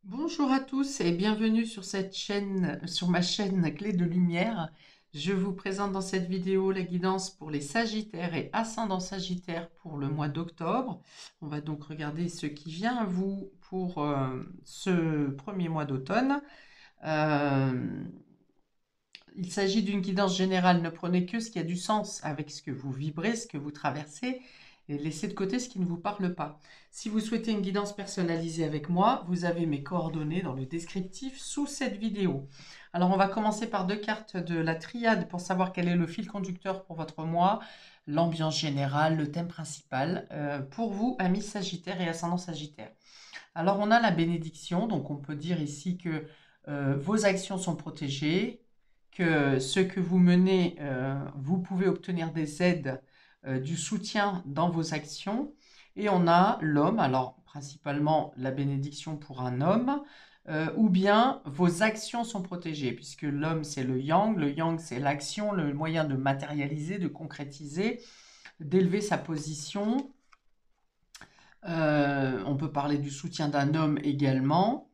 Bonjour à tous et bienvenue sur cette chaîne, sur ma chaîne Clé de Lumière. Je vous présente dans cette vidéo la guidance pour les Sagittaires et ascendant Sagittaire pour le mois d'octobre. On va donc regarder ce qui vient à vous pour ce premier mois d'automne. Il s'agit d'une guidance générale. Ne prenez que ce qui a du sens avec ce que vous vibrez, ce que vous traversez, et laissez de côté ce qui ne vous parle pas. Si vous souhaitez une guidance personnalisée avec moi, vous avez mes coordonnées dans le descriptif sous cette vidéo. Alors on va commencer par deux cartes de la triade pour savoir quel est le fil conducteur pour votre mois, l'ambiance générale, le thème principal pour vous, amis Sagittaires et ascendant Sagittaire. Alors on a la bénédiction, donc on peut dire ici que vos actions sont protégées, que ce que vous menez, vous pouvez obtenir des aides, du soutien dans vos actions. Et on a l'homme, alors principalement la bénédiction pour un homme, ou bien vos actions sont protégées, puisque l'homme c'est le yang c'est l'action, le moyen de matérialiser, de concrétiser, d'élever sa position. On peut parler du soutien d'un homme également.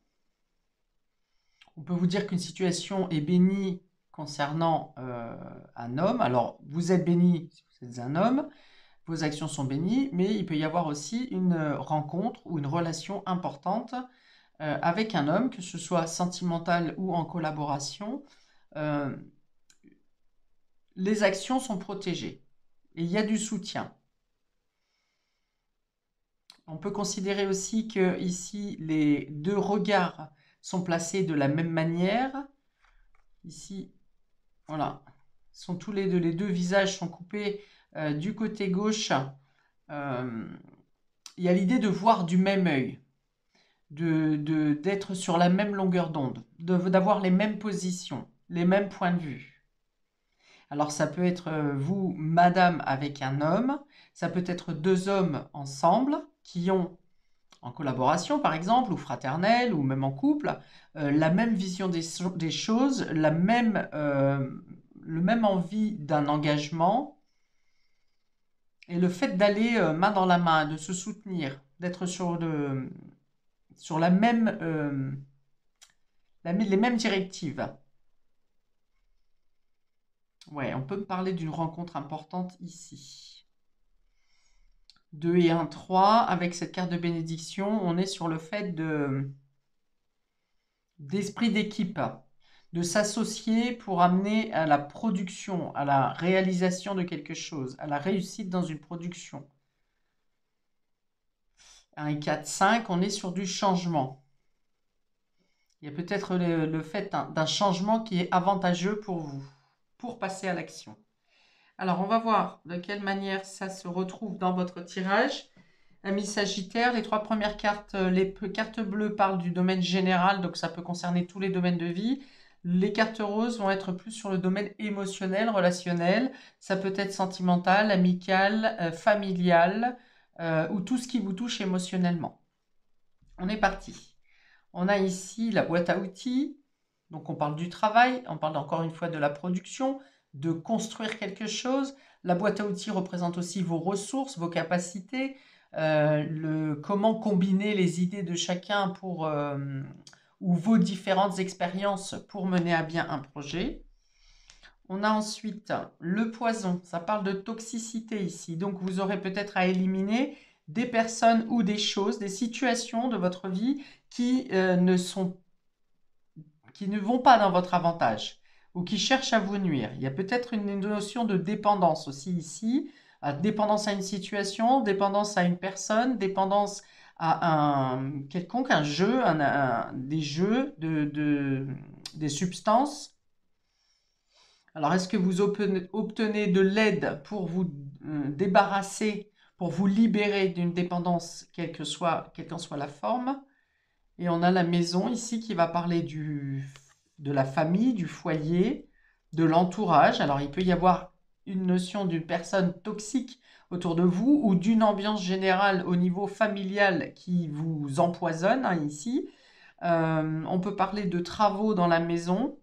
On peut vous dire qu'une situation est bénie concernant un homme. Alors, vous êtes béni si vous êtes un homme, vos actions sont bénies, mais il peut y avoir aussi une rencontre ou une relation importante avec un homme, que ce soit sentimental ou en collaboration. Euh, les actions sont protégées et il y a du soutien. On peut considérer aussi que ici les deux regards sont placés de la même manière. Ici, voilà, sont tous les deux visages sont coupés du côté gauche. Il y a l'idée de voir du même œil, d'être sur la même longueur d'onde, d'avoir les mêmes positions, les mêmes points de vue. Alors ça peut être vous, madame, avec un homme, ça peut être deux hommes ensemble qui ont, en collaboration par exemple, ou fraternelle, ou même en couple, la même vision des choses, le même envie d'un engagement, et le fait d'aller main dans la main, de se soutenir, d'être sur les mêmes directives. Ouais, on peut me parler d'une rencontre importante ici. 2 et 1, 3. Avec cette carte de bénédiction, on est sur le fait d'esprit d'équipe, de s'associer pour amener à la production, à la réalisation de quelque chose, à la réussite dans une production. 1 et 4, 5, on est sur du changement. Il y a peut-être le fait d'un changement qui est avantageux pour vous, pour passer à l'action. Alors, on va voir de quelle manière ça se retrouve dans votre tirage. Amis Sagittaire, les trois premières cartes, les cartes bleues parlent du domaine général, donc ça peut concerner tous les domaines de vie. Les cartes roses vont être plus sur le domaine émotionnel, relationnel. Ça peut être sentimental, amical, familial, ou tout ce qui vous touche émotionnellement. On est parti. On a ici la boîte à outils. Donc on parle du travail, on parle encore une fois de la production, de construire quelque chose. La boîte à outils représente aussi vos ressources, vos capacités, comment combiner les idées de chacun ou vos différentes expériences pour mener à bien un projet. On a ensuite le poison, ça parle de toxicité ici. Donc vous aurez peut-être à éliminer des personnes ou des choses, des situations de votre vie qui ne vont pas dans votre avantage ou qui cherchent à vous nuire. Il y a peut-être une notion de dépendance aussi ici, dépendance à une situation, dépendance à une personne, dépendance à un quelconque, un jeu, des jeux, des substances. Alors, est-ce que vous obtenez de l'aide pour vous débarrasser, pour vous libérer d'une dépendance, quelle qu'en soit la forme? Et on a la maison ici qui va parler de la famille, du foyer, de l'entourage. Alors, il peut y avoir une notion d'une personne toxique autour de vous ou d'une ambiance générale au niveau familial qui vous empoisonne, hein, ici. On peut parler de travaux dans la maison,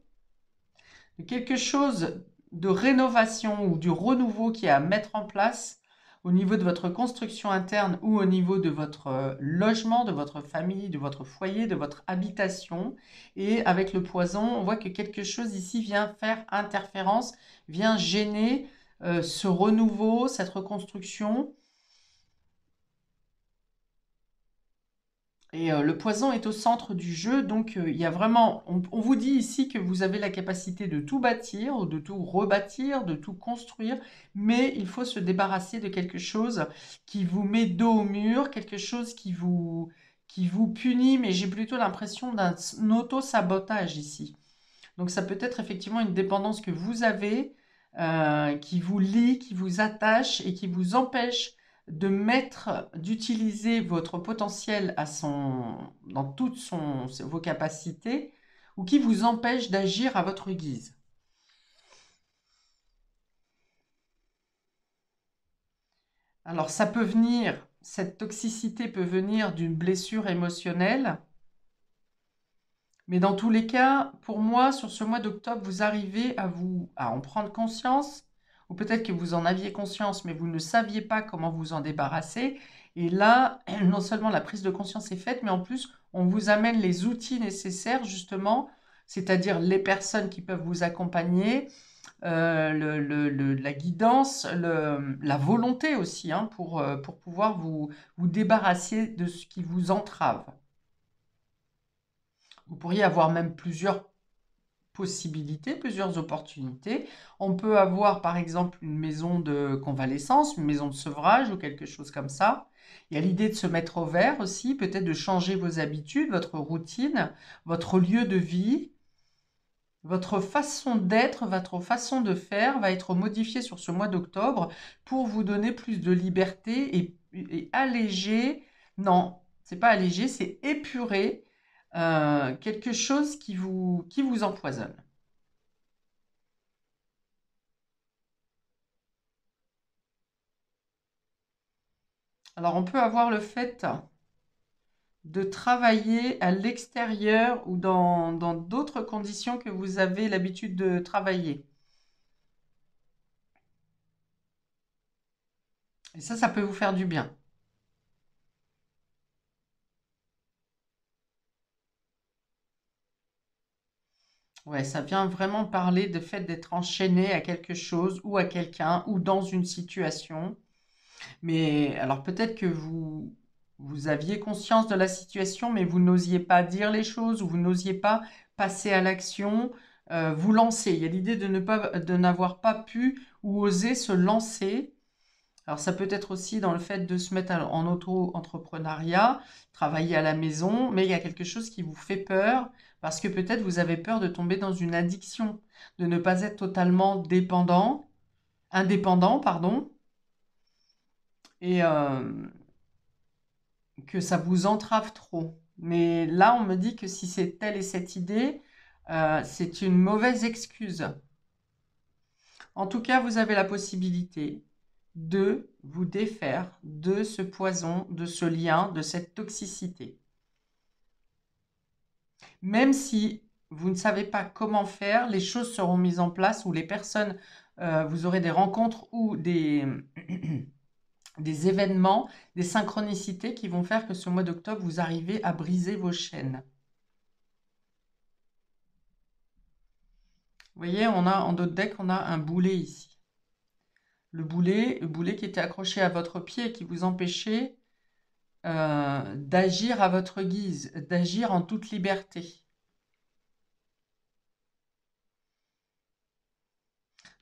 de quelque chose de rénovation ou du renouveau qui est à mettre en place au niveau de votre construction interne ou au niveau de votre logement, de votre famille, de votre foyer, de votre habitation. Et avec le poison, on voit que quelque chose ici vient faire interférence, vient gêner ce renouveau, cette reconstruction. Et le poison est au centre du jeu, donc il y a vraiment, on vous dit ici que vous avez la capacité de tout bâtir, ou de tout rebâtir, de tout construire, mais il faut se débarrasser de quelque chose qui vous met dos au mur, quelque chose qui vous punit, mais j'ai plutôt l'impression d'un auto-sabotage ici. Donc ça peut être effectivement une dépendance que vous avez, qui vous lie, qui vous attache et qui vous empêche d'utiliser votre potentiel dans vos capacités, ou qui vous empêche d'agir à votre guise. Alors ça peut venir, cette toxicité peut venir d'une blessure émotionnelle, mais dans tous les cas, pour moi, sur ce mois d'octobre, vous arrivez à en prendre conscience, ou peut-être que vous en aviez conscience, mais vous ne saviez pas comment vous en débarrasser. Et là, non seulement la prise de conscience est faite, mais en plus, on vous amène les outils nécessaires, justement, c'est-à-dire les personnes qui peuvent vous accompagner, la guidance, la volonté aussi, hein, pour pouvoir vous débarrasser de ce qui vous entrave. Vous pourriez avoir même plusieurs possibilités, plusieurs opportunités. On peut avoir par exemple une maison de convalescence, une maison de sevrage ou quelque chose comme ça. Il y a l'idée de se mettre au vert aussi, peut-être de changer vos habitudes, votre routine, votre lieu de vie. Votre façon d'être, votre façon de faire va être modifiée sur ce mois d'octobre pour vous donner plus de liberté et alléger, non, c'est pas alléger, c'est épurer quelque chose qui vous empoisonne. Alors on peut avoir le fait de travailler à l'extérieur ou dans d'autres conditions que vous avez l'habitude de travailler. Et ça peut vous faire du bien. Ouais, ça vient vraiment parler du fait d'être enchaîné à quelque chose ou à quelqu'un ou dans une situation. Mais alors peut-être que vous aviez conscience de la situation, mais vous n'osiez pas dire les choses ou vous n'osiez pas passer à l'action, vous lancer. Il y a l'idée de n'avoir pas pu ou oser se lancer. Alors ça peut être aussi dans le fait de se mettre en auto-entrepreneuriat, travailler à la maison, mais il y a quelque chose qui vous fait peur parce que peut-être vous avez peur de tomber dans une addiction, de ne pas être totalement indépendant, pardon, et que ça vous entrave trop. Mais là, on me dit que si c'est telle et cette idée, c'est une mauvaise excuse. En tout cas, vous avez la possibilité de vous défaire de ce poison, de ce lien, de cette toxicité. Même si vous ne savez pas comment faire, les choses seront mises en place ou les personnes, vous aurez des rencontres ou des événements, des synchronicités qui vont faire que ce mois d'octobre, vous arrivez à briser vos chaînes. Vous voyez, on a en d'autres decks, on a un boulet ici. Le boulet qui était accroché à votre pied et qui vous empêchait d'agir à votre guise, d'agir en toute liberté.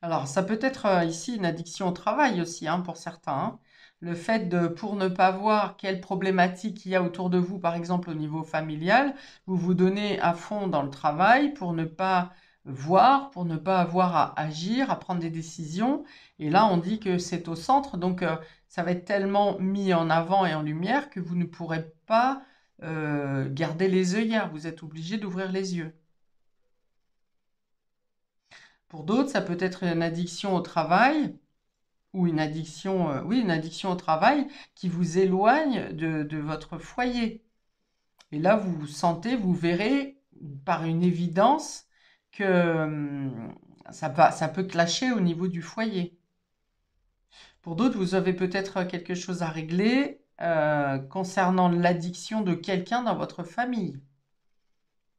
Alors, ça peut être ici une addiction au travail aussi, hein, pour certains, hein. Le fait pour ne pas voir quelle problématique il y a autour de vous, par exemple au niveau familial, vous vous donnez à fond dans le travail pour ne pas voir, pour ne pas avoir à agir, à prendre des décisions. Et là, on dit que c'est au centre, donc ça va être tellement mis en avant et en lumière que vous ne pourrez pas garder les œillères. Vous êtes obligé d'ouvrir les yeux. Pour d'autres, ça peut être une addiction au travail ou une addiction, oui, une addiction au travail qui vous éloigne de votre foyer. Et là, vous sentez, vous verrez par une évidence que ça peut clasher au niveau du foyer. Pour d'autres, vous avez peut-être quelque chose à régler concernant l'addiction de quelqu'un dans votre famille.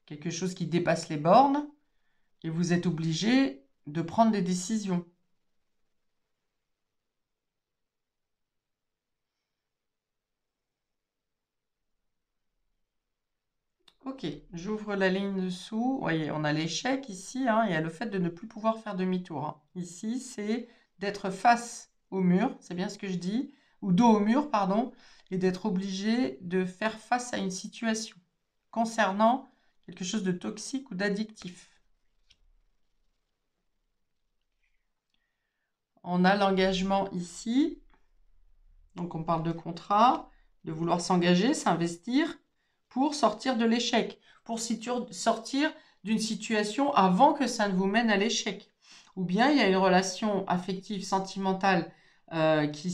Quelque chose qui dépasse les bornes et vous êtes obligé de prendre des décisions. Ok, j'ouvre la ligne dessous. Vous voyez, on a l'échec ici, hein, il y a le fait de ne plus pouvoir faire demi-tour, hein. Ici, c'est d'être face au mur, c'est bien ce que je dis, ou dos au mur, pardon, et d'être obligé de faire face à une situation concernant quelque chose de toxique ou d'addictif. On a l'engagement ici, donc on parle de contrat, de vouloir s'engager, s'investir pour sortir de l'échec, pour sortir d'une situation avant que ça ne vous mène à l'échec. Ou bien il y a une relation affective, sentimentale qui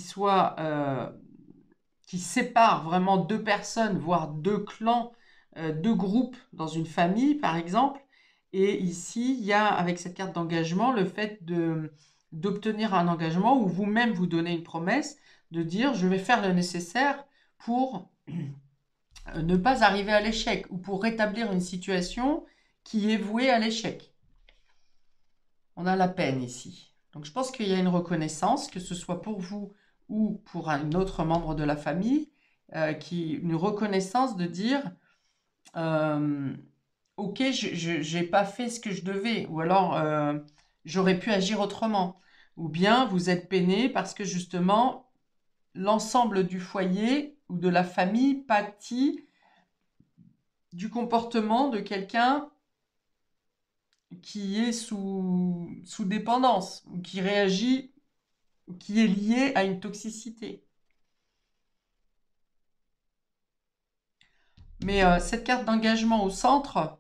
sépare vraiment deux personnes, voire deux clans, deux groupes dans une famille, par exemple. Et ici, il y a, avec cette carte d'engagement, le fait d'obtenir un engagement où vous-même vous donnez une promesse de dire je vais faire le nécessaire pour ne pas arriver à l'échec ou pour rétablir une situation qui est vouée à l'échec. On a la peine ici. Donc je pense qu'il y a une reconnaissance, que ce soit pour vous ou pour un autre membre de la famille, une reconnaissance de dire ok, je n'ai pas fait ce que je devais, ou alors j'aurais pu agir autrement. Ou bien vous êtes peiné parce que justement l'ensemble du foyer ou de la famille pâtit du comportement de quelqu'un qui est sous dépendance, ou qui réagit, ou qui est lié à une toxicité. Mais cette carte d'engagement au centre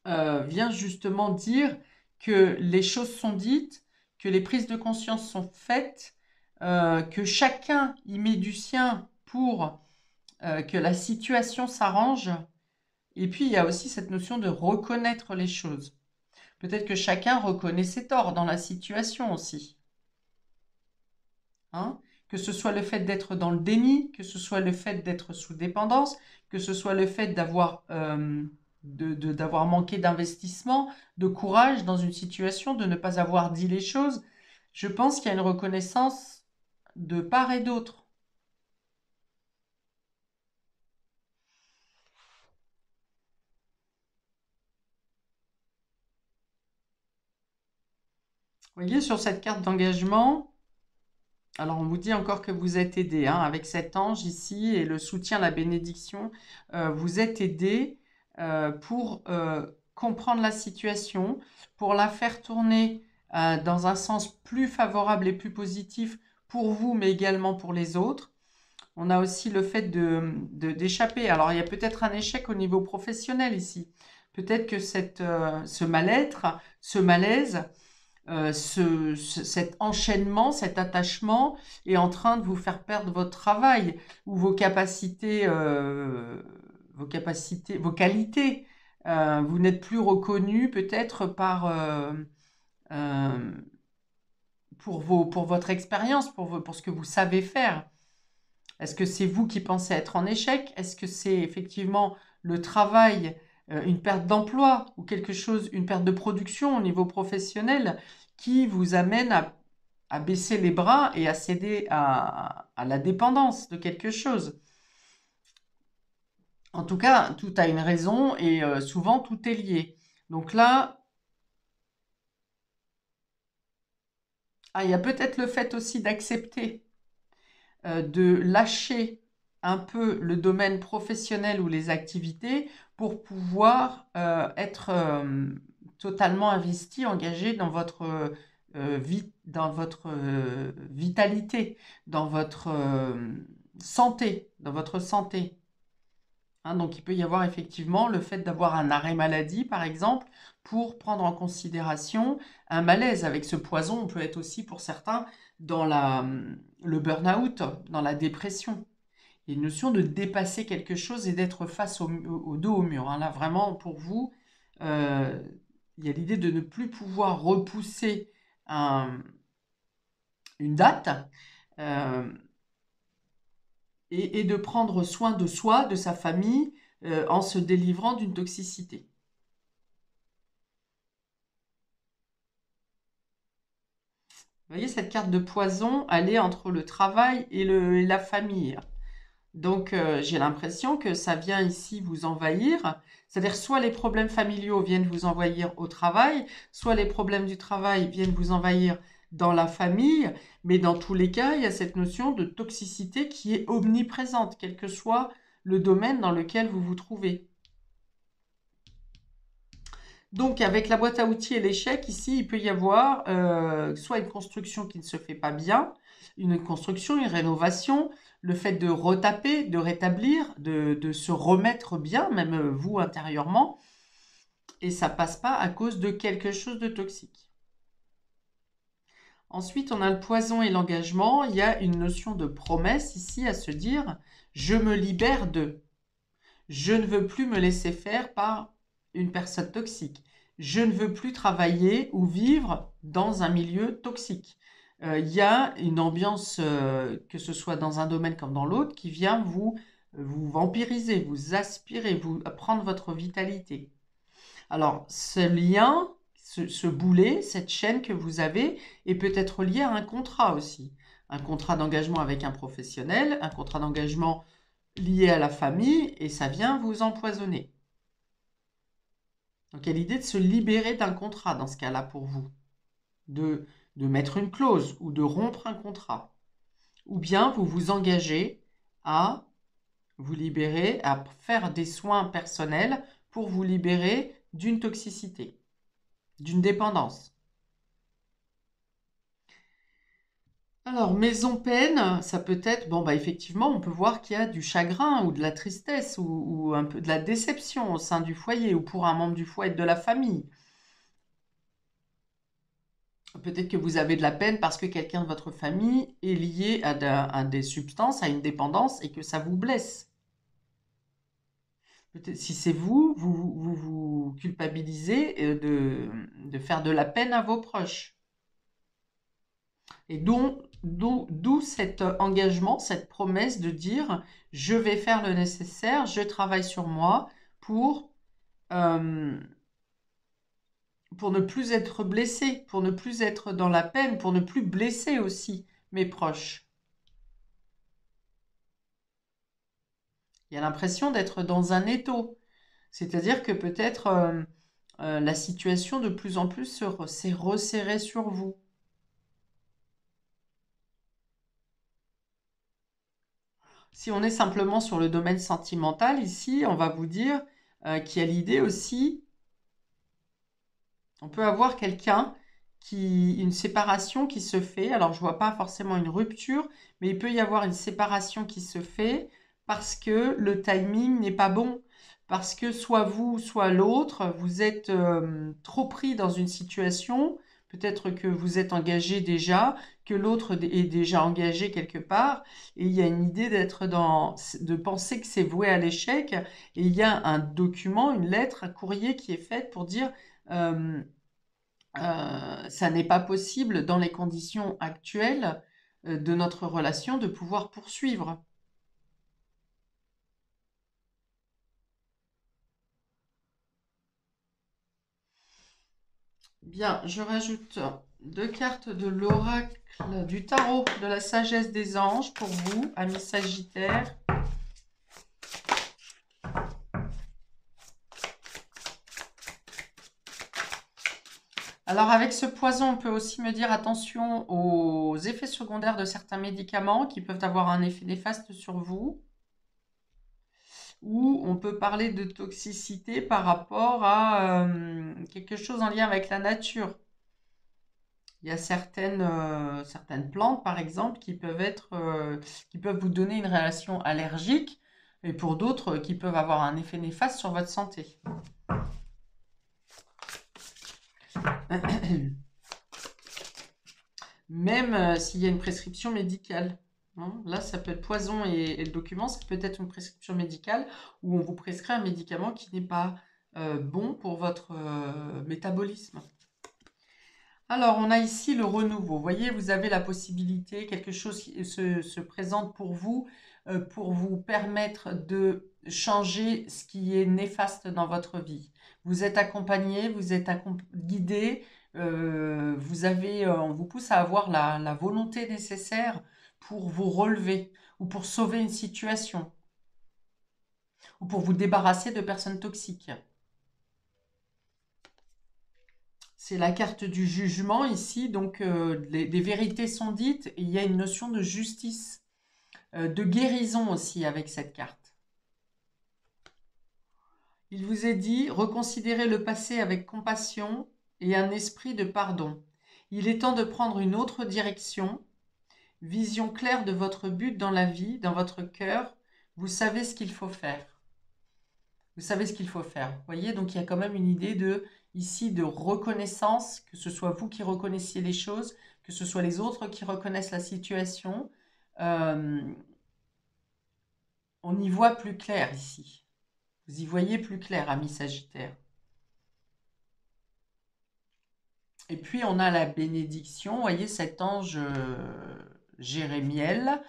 vient justement dire que les choses sont dites, que les prises de conscience sont faites, que chacun y met du sien pour que la situation s'arrange. Et puis, il y a aussi cette notion de reconnaître les choses. Peut-être que chacun reconnaît ses torts dans la situation aussi. Hein? Que ce soit le fait d'être dans le déni, que ce soit le fait d'être sous dépendance, que ce soit le fait d'avoir manqué d'investissement, de courage dans une situation, de ne pas avoir dit les choses. Je pense qu'il y a une reconnaissance de part et d'autre. Vous voyez, sur cette carte d'engagement, alors on vous dit encore que vous êtes aidé, hein, avec cet ange ici et le soutien, la bénédiction, vous êtes aidé pour comprendre la situation, pour la faire tourner dans un sens plus favorable et plus positif pour vous, mais également pour les autres. On a aussi le fait d'échapper. Alors il y a peut-être un échec au niveau professionnel ici. Peut-être que ce mal-être, ce malaise, cet enchaînement, cet attachement est en train de vous faire perdre votre travail ou vos capacités, vos qualités. Vous n'êtes plus reconnu peut-être euh, pour votre expérience, pour ce que vous savez faire. Est-ce que c'est vous qui pensez être en échec? Est-ce que c'est effectivement le travail, une perte d'emploi ou quelque chose, une perte de production au niveau professionnel qui vous amène à baisser les bras et à céder à la dépendance de quelque chose? En tout cas, tout a une raison et souvent tout est lié. Donc là, il y a peut-être le fait aussi d'accepter de lâcher un peu le domaine professionnel ou les activités pour pouvoir être totalement investi, engagé dans votre vitalité, dans votre santé, dans votre santé. Hein, donc il peut y avoir effectivement le fait d'avoir un arrêt maladie, par exemple, pour prendre en considération un malaise. Avec ce poison, on peut être aussi pour certains dans le burn-out, dans la dépression. Il y a une notion de dépasser quelque chose et d'être face au dos au mur. Hein. Là, vraiment, pour vous, euh, il y a l'idée de ne plus pouvoir repousser un, une date, et de prendre soin de soi, de sa famille, en se délivrant d'une toxicité. Vous voyez, cette carte de poison, elle est entre le travail et la famille. Donc, j'ai l'impression que ça vient ici vous envahir. C'est-à-dire, soit les problèmes familiaux viennent vous envahir au travail, soit les problèmes du travail viennent vous envahir dans la famille. Mais dans tous les cas, il y a cette notion de toxicité qui est omniprésente, quel que soit le domaine dans lequel vous vous trouvez. Donc, avec la boîte à outils et l'échec, ici, il peut y avoir soit une construction qui ne se fait pas bien, une construction, une rénovation, le fait de retaper, de rétablir, de se remettre bien, même vous intérieurement, et ça passe pas à cause de quelque chose de toxique. Ensuite, on a le poison et l'engagement. Il y a une notion de promesse ici à se dire « je me libère de ». Je ne veux plus me laisser faire par une personne toxique. Je ne veux plus travailler ou vivre dans un milieu toxique. Il y a une ambiance, que ce soit dans un domaine comme dans l'autre, qui vient vous vampiriser, vous aspirer, vous prendre votre vitalité. Alors, ce lien, ce boulet, cette chaîne que vous avez, est peut-être lié à un contrat aussi. Un contrat d'engagement avec un professionnel, un contrat d'engagement lié à la famille, et ça vient vous empoisonner. Donc il y a l'idée de se libérer d'un contrat dans ce cas-là pour vous, de mettre une clause ou de rompre un contrat. Ou bien vous vous engagez à vous libérer, à faire des soins personnels pour vous libérer d'une toxicité, d'une dépendance. Alors, maison peine, ça peut être, bon, bah, effectivement, on peut voir qu'il y a du chagrin ou de la tristesse ou un peu de la déception au sein du foyer ou pour un membre du foyer de la famille. Peut-être que vous avez de la peine parce que quelqu'un de votre famille est lié à des substances, à une dépendance et que ça vous blesse. Peut-être si c'est vous culpabilisez de faire de la peine à vos proches. Et d'où cet engagement, cette promesse de dire je vais faire le nécessaire, je travaille sur moi euh, pour ne plus être blessé, pour ne plus être dans la peine, pour ne plus blesser aussi mes proches. Il y a l'impression d'être dans un étau. C'est-à-dire que peut-être la situation de plus en plus s'est resserrée sur vous. Si on est simplement sur le domaine sentimental, ici, on va vous dire qu'il y a l'idée aussi, on peut avoir quelqu'un une séparation qui se fait. Alors, je ne vois pas forcément une rupture, mais il peut y avoir une séparation qui se fait parce que le timing n'est pas bon. Parce que soit vous, soit l'autre, vous êtes trop pris dans une situation, peut-être que vous êtes engagé déjà, que l'autre est déjà engagé quelque part, et il y a une idée de penser que c'est voué à l'échec, et il y a un document, une lettre, un courrier qui est fait pour dire euh, ça n'est pas possible dans les conditions actuelles de notre relation de pouvoir poursuivre. Bien, je rajoute 2 cartes de l'oracle du tarot de la sagesse des anges pour vous, amis Sagittaires. Alors avec ce poison, on peut aussi me dire attention aux effets secondaires de certains médicaments qui peuvent avoir un effet néfaste sur vous. Ou on peut parler de toxicité par rapport à quelque chose en lien avec la nature. Il y a certaines plantes, par exemple, qui peuvent vous donner une réaction allergique, et pour d'autres, qui peuvent avoir un effet néfaste sur votre santé. Même s'il y a une prescription médicale. Hein. Là, ça peut être poison et le document, ça peut être une prescription médicale où on vous prescrit un médicament qui n'est pas bon pour votre métabolisme. Alors, on a ici le renouveau. Vous voyez, vous avez la possibilité, quelque chose qui se présente pour vous permettre de changer ce qui est néfaste dans votre vie. Vous êtes accompagné, vous êtes guidé, on vous pousse à avoir la volonté nécessaire pour vous relever ou pour sauver une situation ou pour vous débarrasser de personnes toxiques. C'est la carte du jugement ici, donc des vérités sont dites et il y a une notion de justice, de guérison aussi avec cette carte. Il vous est dit, reconsidérez le passé avec compassion et un esprit de pardon. Il est temps de prendre une autre direction, vision claire de votre but dans la vie, dans votre cœur. Vous savez ce qu'il faut faire. Vous savez ce qu'il faut faire. Vous voyez, donc il y a quand même une idée ici de reconnaissance, que ce soit vous qui reconnaissiez les choses, que ce soit les autres qui reconnaissent la situation. On y voit plus clair ici. Vous y voyez plus clair, amis Sagittaire. Et puis on a la bénédiction, vous voyez cet ange Jérémiel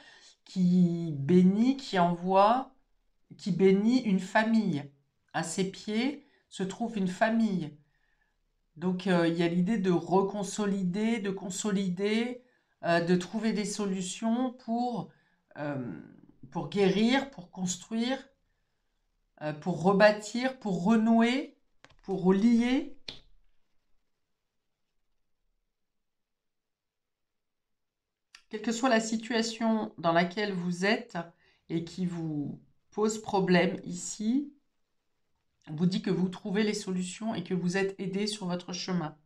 qui bénit, qui bénit une famille. À ses pieds se trouve une famille. Donc il y a l'idée de reconsolider, de consolider, de trouver des solutions pour guérir, pour construire, pour rebâtir, pour renouer, pour relier. Quelle que soit la situation dans laquelle vous êtes et qui vous pose problème ici, on vous dit que vous trouvez les solutions et que vous êtes aidé sur votre chemin.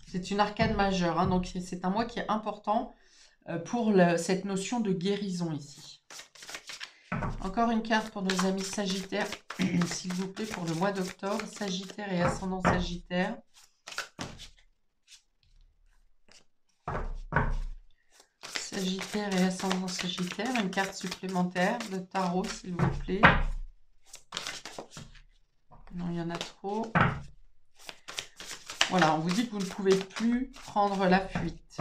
C'est une arcane majeure, hein, donc c'est un mois qui est important pour cette notion de guérison ici. Encore une carte pour nos amis Sagittaires, s'il vous plaît, pour le mois d'octobre. Sagittaire et ascendant Sagittaire. Sagittaire et ascendant Sagittaire. Une carte supplémentaire de tarot, s'il vous plaît. Non, il y en a trop. Voilà, on vous dit que vous ne pouvez plus prendre la fuite.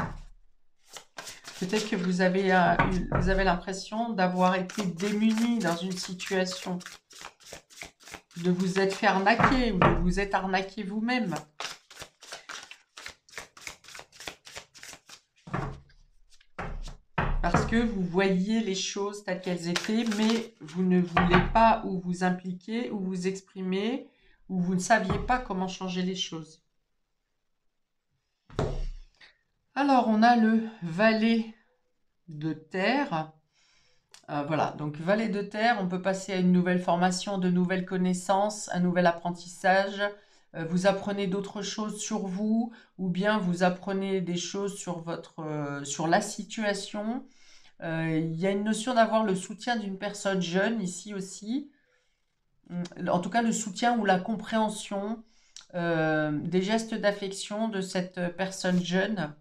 Peut-être que vous avez l'impression d'avoir été démuni dans une situation, de vous être fait arnaquer ou de vous être arnaqué vous-même. Parce que vous voyiez les choses telles qu'elles étaient, mais vous ne voulez pas ou vous impliquer ou vous exprimer, ou vous ne saviez pas comment changer les choses. Alors, on a le valet de terre. Voilà, donc valet de terre, on peut passer à une nouvelle formation, de nouvelles connaissances, un nouvel apprentissage. Vous apprenez d'autres choses sur vous, ou bien vous apprenez des choses sur sur la situation. Il y a une notion d'avoir le soutien d'une personne jeune ici aussi. En tout cas, le soutien ou la compréhension des gestes d'affection de cette personne jeune.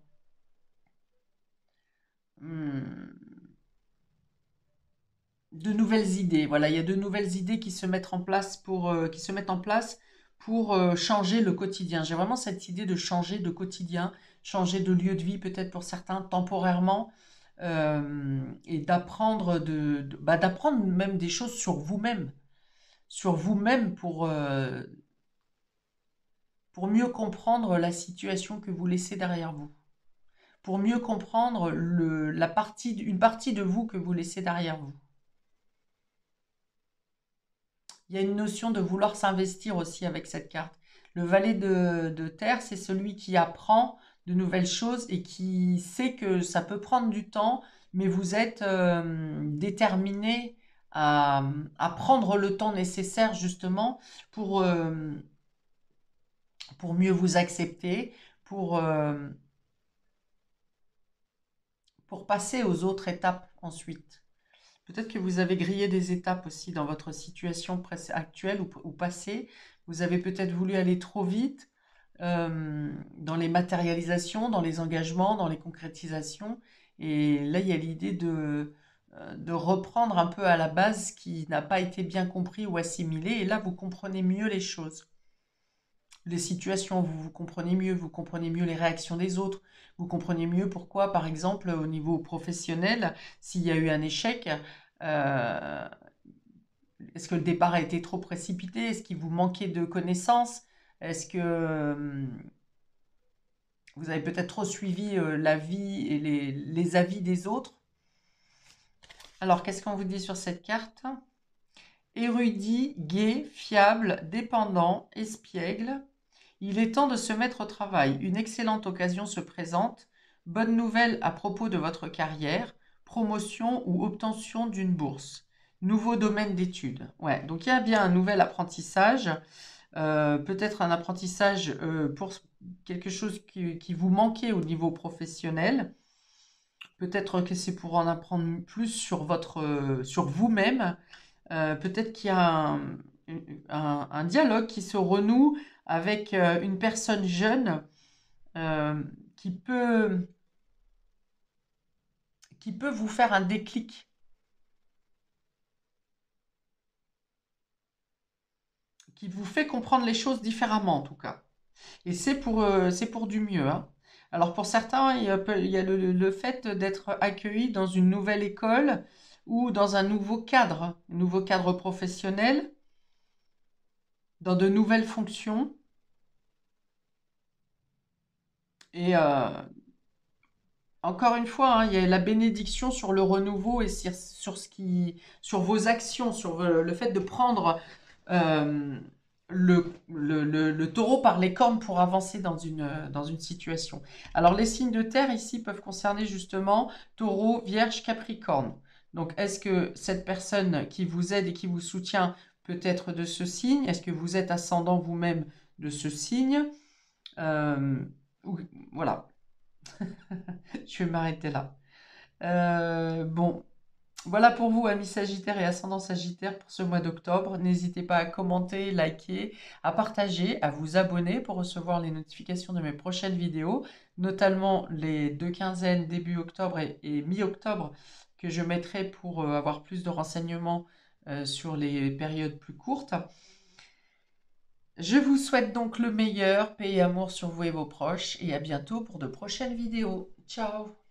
De nouvelles idées. Voilà, il y a de nouvelles idées qui se mettent en place pour changer le quotidien. J'ai vraiment cette idée de changer de quotidien, changer de lieu de vie peut-être pour certains temporairement et d'apprendre d'apprendre même des choses sur vous-même pour mieux comprendre la situation que vous laissez derrière vous, pour mieux comprendre une partie de vous que vous laissez derrière vous. Il y a une notion de vouloir s'investir aussi avec cette carte. Le valet de terre, c'est celui qui apprend de nouvelles choses et qui sait que ça peut prendre du temps, mais vous êtes déterminé à prendre le temps nécessaire justement pour mieux vous accepter, pour passer aux autres étapes ensuite. Peut-être que vous avez grillé des étapes aussi dans votre situation actuelle ou passée. Vous avez peut-être voulu aller trop vite dans les matérialisations, dans les engagements, dans les concrétisations. Et là, il y a l'idée de reprendre un peu à la base ce qui n'a pas été bien compris ou assimilé. Et là, vous comprenez mieux les choses. les situations, vous comprenez mieux les réactions des autres, vous comprenez mieux pourquoi, par exemple, au niveau professionnel, s'il y a eu un échec, euh, est-ce que le départ a été trop précipité? Est-ce qu'il vous manquait de connaissances? Est-ce que vous avez peut-être trop suivi la vie et les avis des autres? Alors, qu'est-ce qu'on vous dit sur cette carte? Érudit, gai, fiable, dépendant, espiègle. Il est temps de se mettre au travail. Une excellente occasion se présente. Bonne nouvelle à propos de votre carrière, promotion ou obtention d'une bourse. Nouveau domaine d'études. Ouais, donc il y a bien un nouvel apprentissage. Peut-être un apprentissage pour quelque chose qui vous manquait au niveau professionnel. Peut-être que c'est pour en apprendre plus sur vous-même. Peut-être qu'il y a un dialogue qui se renoue avec une personne jeune euh, qui peut, qui peut vous faire un déclic, qui vous fait comprendre les choses différemment en tout cas. Et c'est pour du mieux, hein. Alors pour certains, il y a le fait d'être accueilli dans une nouvelle école ou dans un nouveau cadre professionnel, dans de nouvelles fonctions. Et encore une fois, hein, il y a la bénédiction sur le renouveau et sur vos actions, le fait de prendre euh, le taureau par les cornes pour avancer dans une situation. Alors, les signes de terre ici peuvent concerner justement taureau, vierge, capricorne. Donc, est-ce que cette personne qui vous aide et qui vous soutient peut être de ce signe? Est-ce que vous êtes ascendant vous-même de ce signe? Euh, voilà. Je vais m'arrêter là. Bon, voilà pour vous, amis Sagittaire et ascendant Sagittaire, pour ce mois d'octobre. N'hésitez pas à commenter, liker, à partager, à vous abonner pour recevoir les notifications de mes prochaines vidéos, notamment les deux quinzaines début octobre et mi-octobre que je mettrai pour avoir plus de renseignements sur les périodes plus courtes. Je vous souhaite donc le meilleur, paix et amour sur vous et vos proches, et à bientôt pour de prochaines vidéos. Ciao!